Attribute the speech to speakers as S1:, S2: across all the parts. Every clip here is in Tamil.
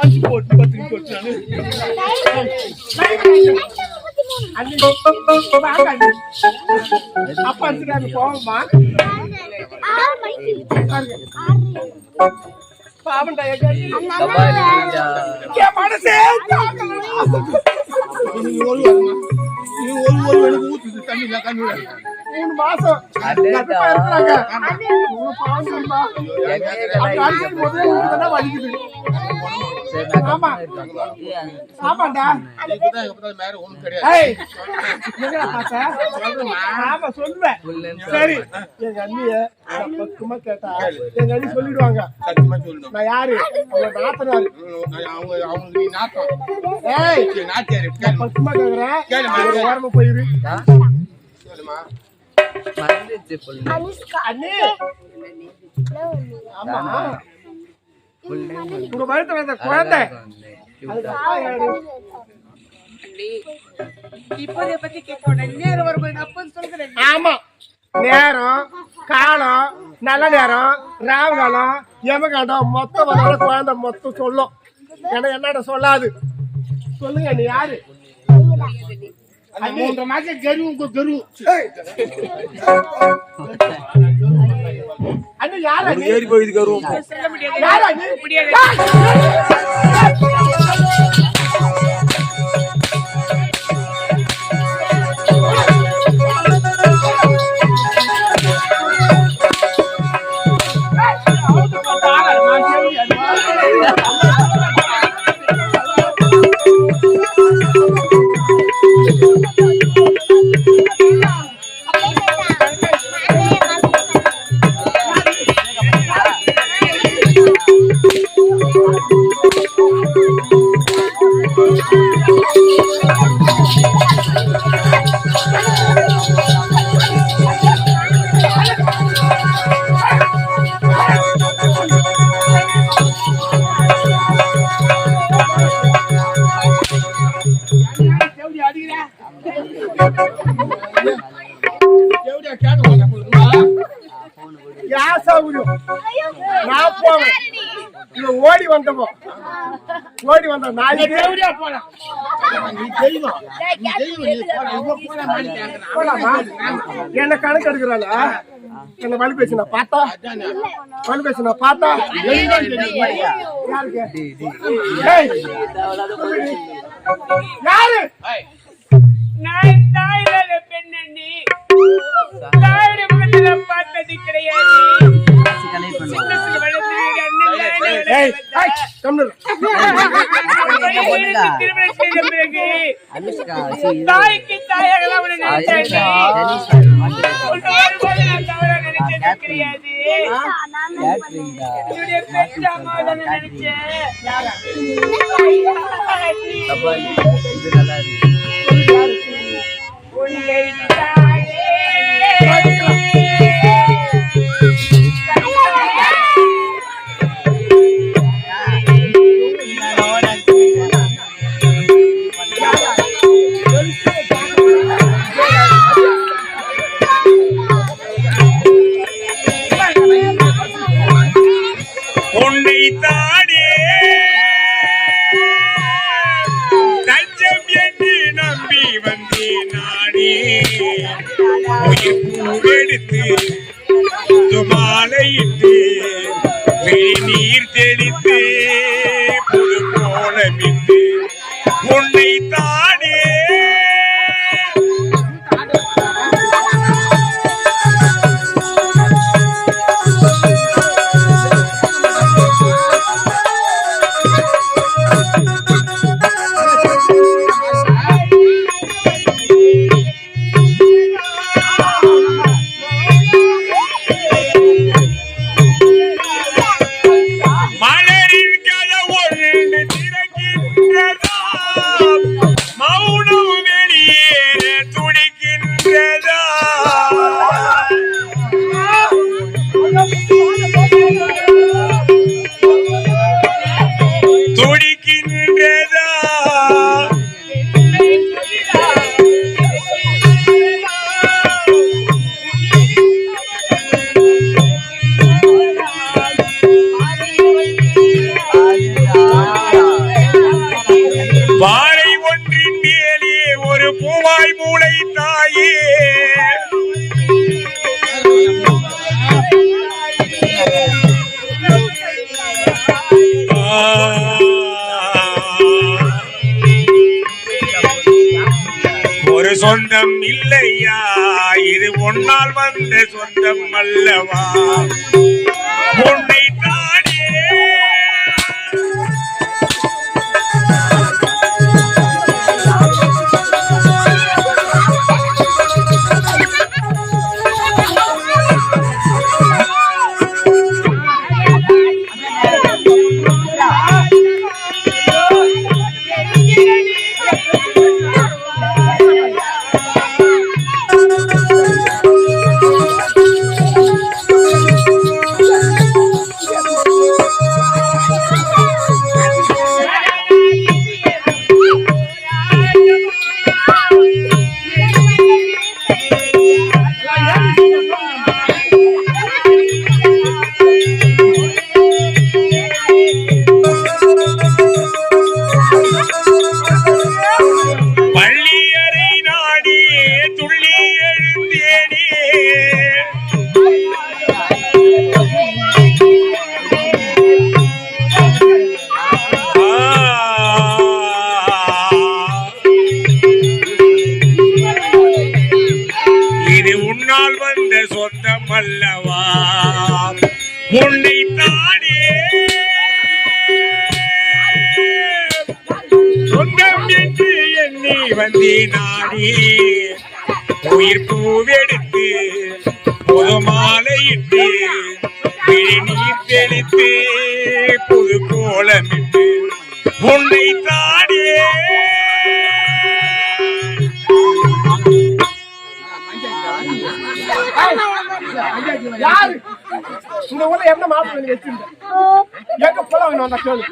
S1: ஆட்சி போட்டு பத்து அப்பா போவோமா பாவண்டா மனசே ஒரு ஊத்துது தண்ணி 3 மாசம் வலிக்குது. ஆமா ஆமாண்டா ஆமா சொல்லுவேன். சரி எங்க அண்ணிய பக்குமா கேட்டா எங்க அண்ணி சொல்லிடுவாங்க. நான் யாரு நாத்தனாரு பக்குமா கேக்குறேன். ஓரமா போயிரு உங்க வயித்துல வந்த குழந்தை இப்போதை பத்தி கேட்க நேரம் வரும்போது அப்ப சொல்றேன். ஆமா நேரம் காலம் நல்ல நேரம் ராவு காலம் யமகாண்டம் மொத்தம் வர குழந்தை மொத்தம் சொல்லும். ஏன்னா என்னட சொல்லாது. சொல்லுங்க நீ யாரு? 3 மாசம் கரு அண்ணா யாரா நீ? ஏறி போயிது கரு சொல்ல முடியாது. யாரா நீ? முடியாது. ஓடி வந்தப்போ ஓடி வந்த என்ன கணக்கு எடுக்கிறாள். என்ன வலி பேசினா பார்த்தா வலி பேசினா பார்த்தா யாரு பெண்ணி பார்த்தது கிடையாது. தாய்க்கு தாயாக கிடையாது. மாலையிட்டு நீர் தெளித்து புது கோலமிட்டு உன்னை தானே மழை
S2: சொந்தம் இல்லையா, இது உன்னால் வந்த சொந்தம் அல்லவா, உன்னை தானே சொந்தம் அல்லவா, உன்னை தானே சொந்தம் என்று எண்ணி வந்தேனானே, உயிர் பூவெடுத்து புது மாலையிட்டு விழிநீர் தெளித்து புது கோலமிட்டு உன்னை தானே
S1: யாரு இந்த ஊர்ல என்ன மாப்பிள்ளை வச்சிருந்த எங்க போல வேணும் அந்த கேளு.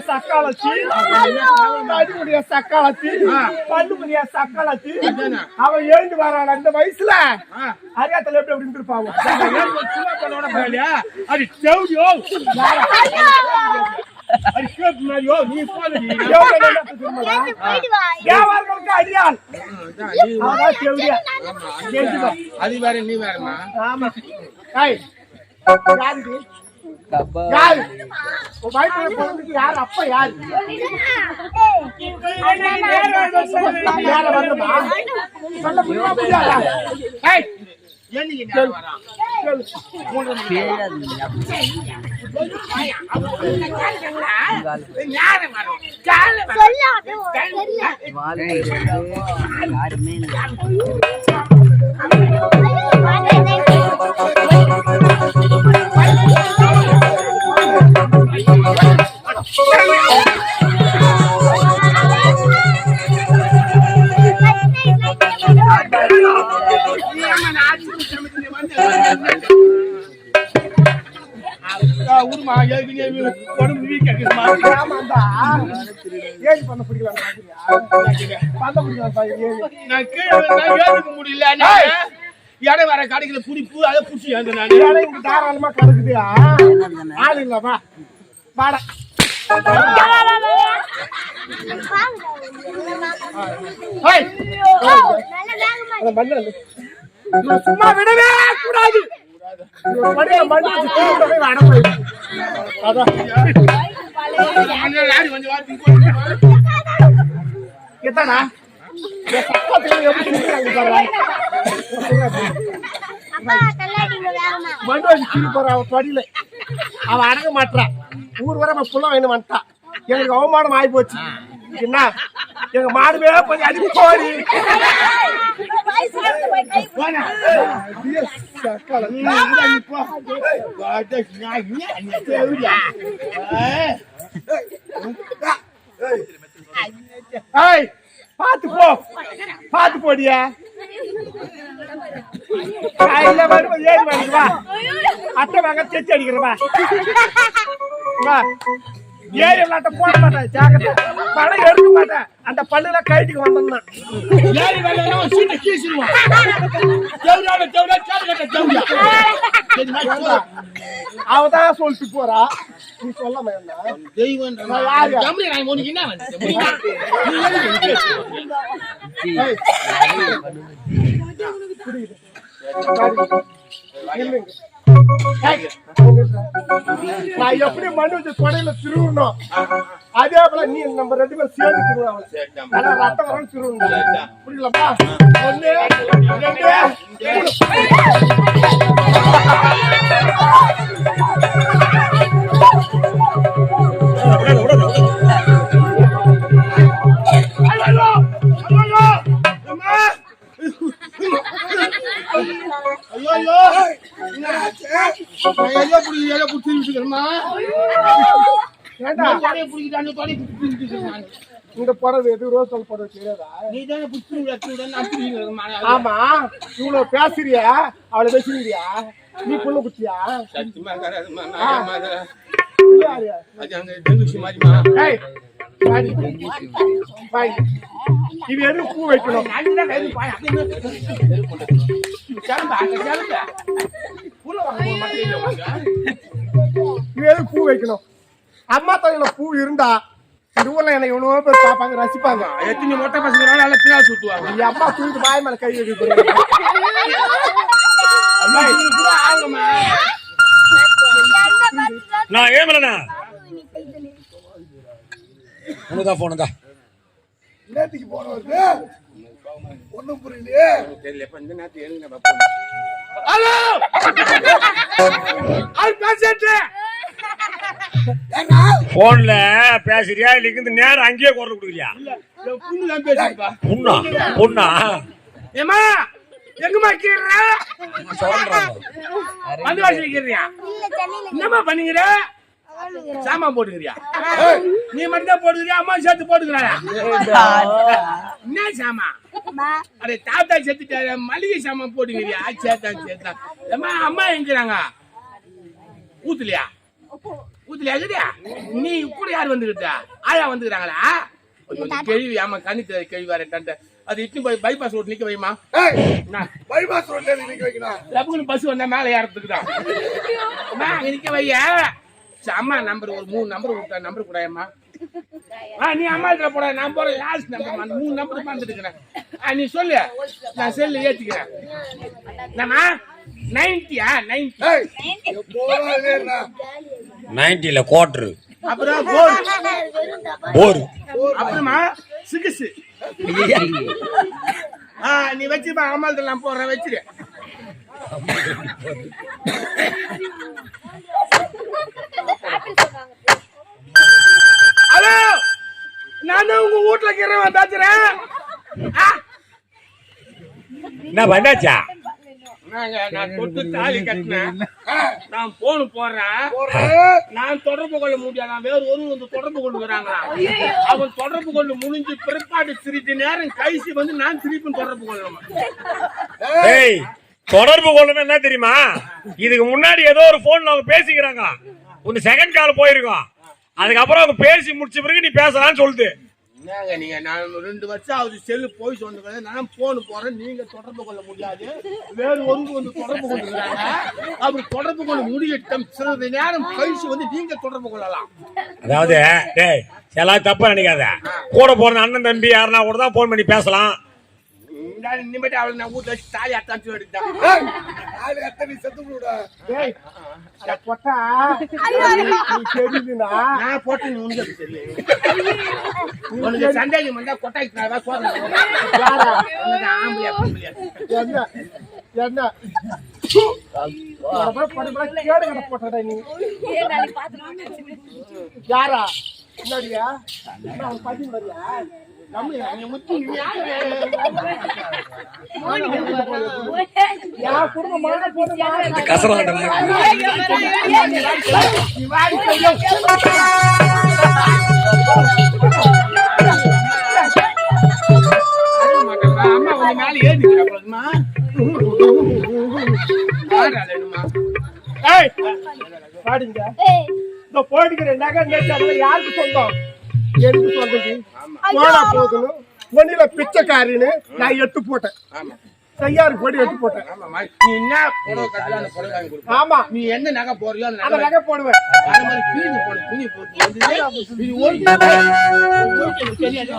S1: சக்காலத்தி சக்காலத்தி பல்லுமுடிய சக்காலத்தி அவன் எழுந்து வரான் அந்த வயசுல அரியாத்தல எப்படி எப்படி இருப்பாங்க. அது செவ்டியோ அடியால்
S3: அது வேற நீ வேறமா.
S1: ஆமா யாரு யாரு அப்பா யாரு
S3: இடம் வர கடைகளை புடிப்பு அதை புடிச்சு
S1: தாராளமா கிடக்குது ஆள் இல்லவா வாடா சும்மா விடவே கூடாது. எத்தாடா படியில அவ அடங்க மாட்டான். ஊர் வர புள்ள வேணும் வந்துட்டான். எனக்கு அவமானம் ஆகி போச்சு. என்ன எங்க மாடுவே கொஞ்சம் அடி போடி பாத்து போ பாத்து போடியா வரும் ஏறி வாங்கிவா அட்டை வாங்க செச்சு அடிக்கிறவா ஏறி விளாட்ட போட மாட்டேன். ஜாக்கிரதை படம் எடுக்க மாட்டேன். அந்த பல்லுல கைட்டுக்கு வந்தான் ஏறி வேலை சீட்டை கீசிடுவான். அவதான் சொல்லிட்டு போறா. நீ சொல்லாம என்ன
S3: தெய்வம்
S1: நான் யாரு?
S3: கம்பெனி நான் உனக்கு என்ன வந்து
S1: இல்லைங்க. நான் எப்படி மண்ணு வச்சு தொடையில திருவணும் அதே போல நீ நம்ம 2 பேரும் சேர்ந்து திருவாங்க ரத்தம் வரும் திருவணும் புரியலப்பா 1 இந்த படம் எது ரோசல் படம் தெரியாதா ஆமா இவ்வளவு பேசுறியா அவளை பேசுறியா நீ புள்ள குச்சியா இது எது பூ வைக்கணும் இது எது பூ வைக்கணும் அம்மா தலையில பூ இருந்தா இந்த ஊர்ல எனக்கு எவ்வளவோ பேர் பாப்பாங்க ரசிப்பாங்க
S3: எத்தனை மொட்டை பசங்க நல்லா பின்னா சுத்துவாங்க
S1: என் அம்மா தூக்கிட்டு பாய் மேல கை வைக்க
S2: நான் ஏமலண்ணா உனதான் போனதா
S1: நேற்றுக்கு போனவருக்கு ஒண்ணும் புரியலையே
S3: தெரியல இப்ப இந்த நேரத்துக்கு எழுங்க
S1: ஹலோ
S2: போன்ல பேசுறியா இல்ல நேரம் அங்கேயே குரல் கொடுக்குறியா
S3: புண்ணுலாம் பேசுப்பா
S2: பொண்ணா பொண்ணா
S3: ஏமா எங்கம்மா கீறா வந்து வாசிக்கிறியா என்னம்மா பண்ணுகிற சாமான் போட்டுக்கிறியா நீ மட்டும் தான் போட்டுக்கிறியா அம்மா சேர்த்து போட்டுக்கிறாயா என்ன சாமான் அடே தாத்தா செத்துட்டாரு மளிகை சாமான் போட்டுக்கிறியா சேர்த்தா ஏமா அம்மா எங்கிறாங்க ஊத்துலையா இருக்குதா நீ கூட யாரு வந்துக்கிட்டா ஆயா வந்துக்கிறாங்களா கேள்வி ஆமா கண்ணி கேள்வி வரேன் அது இட்டு போய் பைபாஸ் ரோட் நிக்க வைமா
S1: பைபாஸ் ரோட்ல நிக்க வைக்கணும்
S3: பஸ் வந்தா மேல ஏறதுக்குதான் அங்க நிக்க வைய அம்மா நம்பர் ஒரு 3 நம்பர் விட்டா நம்பர் கூடாயம்மா நீ அம்மா இதுல போட நான் போற லாஸ்ட் நம்பர் 3 நம்பர் பார்த்துட்டு இருக்கிறேன் நீ சொல்லு நான் செல்லு ஏத்திக்கிறேன் நம்ம 90
S2: 90 குவார்டர்
S3: அப்புறம்
S2: போர்
S3: அப்புறமா 6 நீ வச்சுப்பா அம்மாள் நான் போடுறேன் வச்சிரு ஹலோ நான் உங்க வீட்டுல இருக்கிறவன் பேசுறேன்
S2: என்ன பண்ணாச்சா
S3: நான் தொட்டு தாலி கட்டினேன் நான் போன் போடுறேன் நான் தொடர்பு கொள்ள முடியாது நான் வேற ஒரு வந்து தொடர்பு கொள்ளுகிறாங்களா அவன் தொடர்பு கொள்ள முடிஞ்சு பிற்பாடு சிறிது நேரம் கழிச்சு வந்து நான் திருப்பி தொடர்பு கொள்ளணும்
S2: தொடர்பு கொள்ளணும் என்ன தெரியுமா இதுக்கு முன்னாடி ஏதோ ஒரு போன்ல அவங்க பேசிக்கிறாங்க ஒன்னு செகண்ட் கால் போயிருக்கோம் அதுக்கப்புறம் அவங்க பேசி முடிச்ச பிறகு நீ பேசலாம்னு சொல்லுது
S3: என்னங்க நீங்க நான் 2 வருஷம் ஆகுது செல்லு போய் சொன்னது நான் போன் போறேன் நீங்க தொடர்பு கொள்ள முடியாது வேறு ஒன்று வந்து தொடர்பு கொள்ளுகிறாங்க அப்படி தொடர்பு கொள்ள முடியட்டும் சிறிது நேரம் கழிச்சு வந்து நீங்க தொடர்பு கொள்ளலாம்
S2: அதாவது டேய் எல்லாம் தப்பா நினைக்காத கூட போற அண்ணன் தம்பி யாருன்னா கூட தான் போன் பண்ணி பேசலாம்
S3: இனிமேட்டு அவளுக்கு நான் வீட்டுல வச்சு தாலி அத்தாச்சு எடுத்தேன் நான் போட்டு நீ உனக்கு தெரியும் உனக்கு சந்தேகம் வந்தா கொட்டாய்க்கு
S1: யாரா முன்னாடியா பாட்டி முன்னாடியா
S3: அம்மா கொஞ்சம் மேல ஏறிக்கிறா
S1: பாடுங்க போடுகிற நகை யாருக்கு சொந்தம் எனக்கு சொந்தது போனா போகணும் ஒன்னில பிச்சைக்காரின்னு நான் எட்டு போட்டேன் செய்யாறு கொடி வெட்டி போட்டேன்.
S3: ஆமாமா, நீ என்ன புடவை கட்டலாம் அந்த புடவை வாங்கி கொடுப்பேன்.
S1: ஆமா,
S3: நீ என்ன நகை போறியோ அந்த
S1: அந்த நகை போடுவேன்.
S3: அந்த மாதிரி கிழிஞ்சு போடு, துணி போட்டு வந்து இது ஒரு தெரியாது.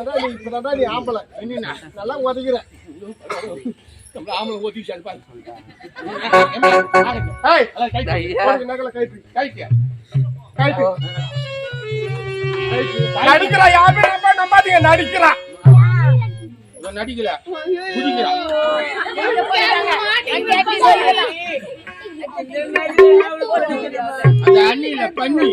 S3: வரும்போது
S1: இப்பதான் நீ ஆம்பளை
S3: என்ன
S1: நல்லா உதவிக்கிற.
S3: நம்ம ஆம்பளை ஓதிச்சு அது பாரு.
S1: நகலை கைட்டு
S3: கைட்டியா
S1: கைட்டு நடிக்கிறா. யாருமே நம்பாதீங்க, நடிக்கிறா.
S3: இவன் நடிக்கல, குதிக்கிறா. அந்த அண்ணில பண்ணி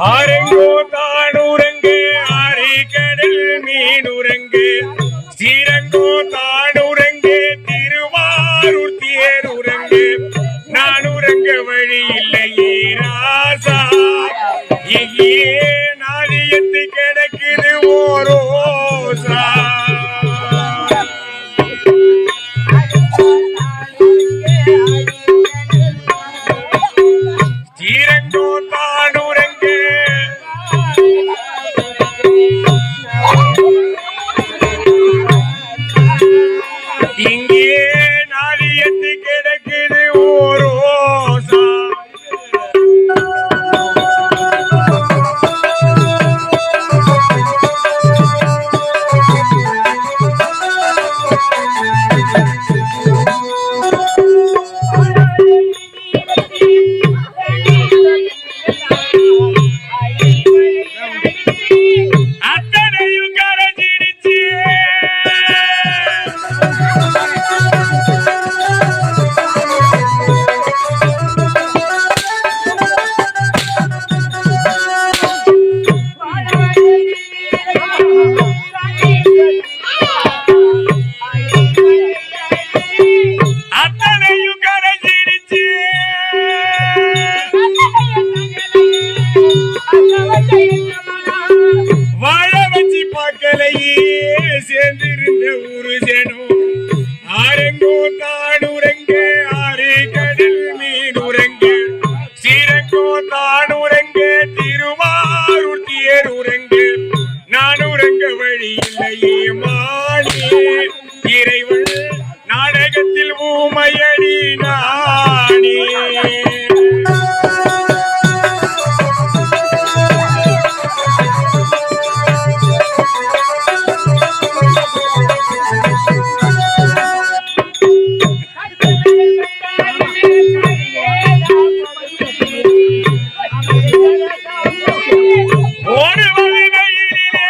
S2: ஆரெங்கோ தானுரங்கு ஆரிக்கடல் மீனுரங்கு ஸ்ரீரங்கோ தானுரங்கு திருவாரூர் தேருரங்கு நானுரங்க வழி இல்லையே ராசா இங்கே நாதியத்து கிடக்குது ஓரோசா ஸ்ரீரங்கோ தானுரங்கு இங்கே நாதியத்து கிடக்குது ஓரோசா அத்தனையும் கரைஞ்சிடுச்சு. அத்தனையும் கரைஞ்சிடுச்சு. வாழ வச்சு பார்க்கலையே சேர்ந்திருந்த ஒரு ஜனம் ஆரெங்கோ தானுரங்கு ஆறு கடல் மீனுரங்கு ஸ்ரீரங்கோ தானுரங்கு திருவாரூர் தேருரங்கு நானுரங்க வழி இல்லையே மாணி இறைவன் நாடகத்தில் ஊமையடி நானே. ஓடுவது வெயிலிலே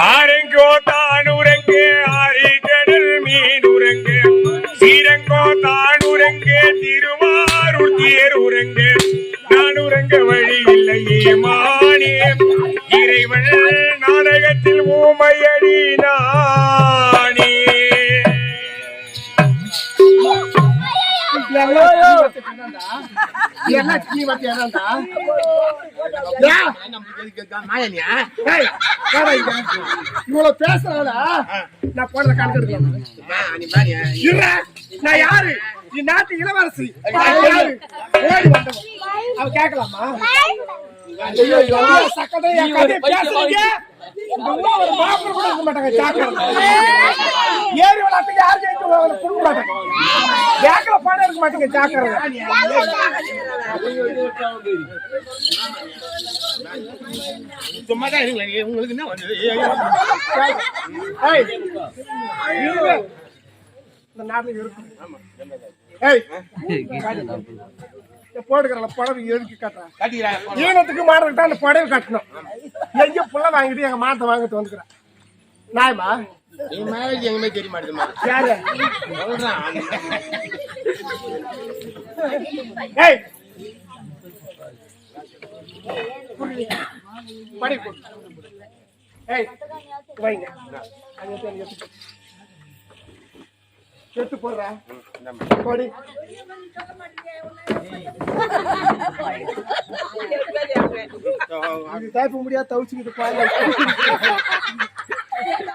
S2: ஆரெங்கோ தானுரங்கு ஆரிக்கடல் மீனுரங்கு ஸ்ரீரங்கோ தானுரங்கு திருவாரூர் தேருரங்கு நானுரங்க வழி இல்லையே மானே இறைவன் நாடகத்தில் ஊமையடி நானே.
S1: எல்லாம் கீ வத்தி என்னடா
S3: மாயனியா
S1: இவ்வளவு பேசுறால நான் போடுற கணக்கு
S3: நீ பாரியா
S1: நான் யாரு? நீ நாட்டு இளவரசி. யாரு? ஓடி வந்தவன். அவ கேட்கலாமா? ஐயோ, சக்கரை என் கதையை பேசுறீங்க. இந்த ஊர்ல ஒரு மாப்பிள்ளை கூட இருக்க மாட்டாங்க ஜாக்கிரதை. ஏரி விளையாட்டுக்கு யார் ஜெயிச்சு கொடுக்க மாட்டாங்க. பேங்க்ல பணம் இருக்க மாட்டீங்க ஜாக்கிரதை.
S3: சும்மாதான் இருங்களேன் உங்களுக்கு என்ன வந்து
S1: ஏய், இருங்க. இந்த நாட்டுல இருக்கு. ஏய், போடுகிற புடவை எதுக்கு கட்டுறேன்?
S3: கட்டிக்கிறாங்க
S1: ஈனத்துக்கு மாடுறதுக்கு அந்த புடவை கட்டணும். எங்க புள்ள வாங்கிட்டு எங்க மாட்டை வாங்கிட்டு வந்துக்கிறேன். நாயமா
S3: மேரேஜ் எங்கேயுமே தெரிய மாட்டேதுமா
S1: யாரு?
S3: சொல்றான்
S1: ஏய், படி கொடு. ஏய், வைங்க. எடுத்து போடுற படி. டைப் முடியாது தவிச்சுக்கிட்டு பாருங்க.